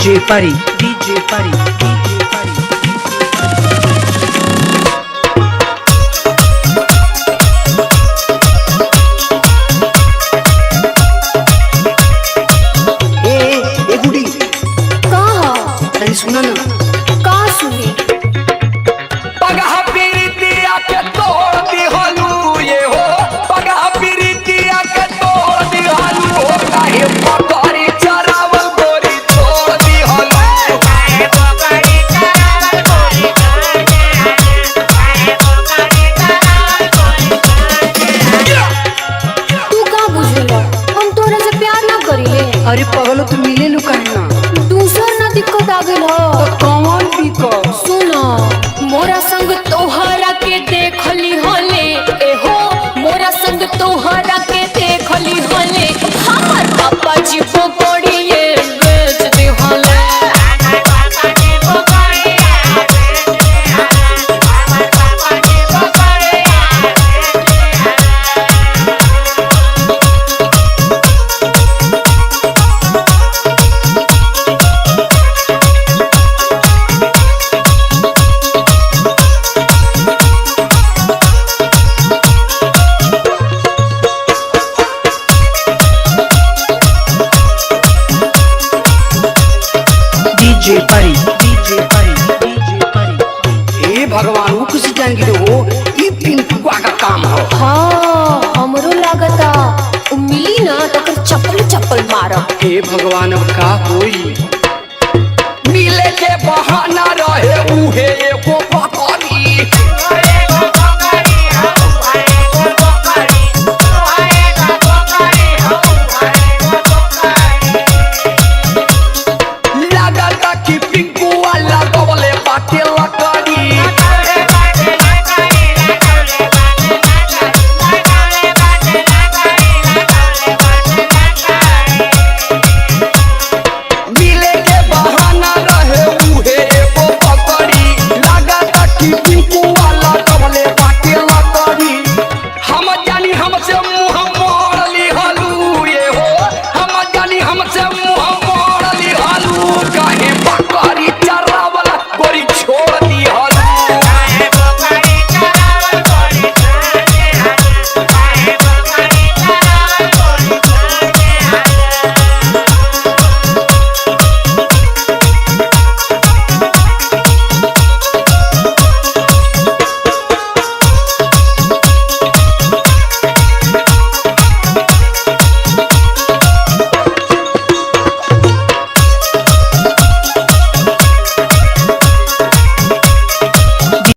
DJ Pari, DJ Pari, DJ Pari. ए गुडी कहा अरे सुना ना का सुनी पगहा पीरितिया के तोड़ दिहलू ये हो पगहा पीरितिया के तोड़ दिहलू हो काहे पकड़ी चरावल गोरी तोड़ दिहलू काहे पकड़ी चरावल गोरी तोड़ दिहलू काहे पकड़ी चरावल गोरी तू का बुझेला हम तोरा से प्यार ना करिले अरे पगलो तू मिले लू काहे ना दूसर ना दिक्कत आ गेल हो तो कौन दिक्कत सुनो मोरा संग तोहरा के देखली होले ए हो मोरा संग तोहरा के देखली होले हमर पापा जी को पड़िए बेच दे होले हमर पापा जी पकड़िया हमर पापा जी पकड़िया DJ Pari, DJ Pari, DJ Pari. ए भगवान वो किसी जान के हो ये पिंटुआ का काम हो हाँ हमरो लागता उ मिली ना तो कर चप्पल चप्पल मारब हे भगवान अब का होई मिले के बहाना रहे उहे एगो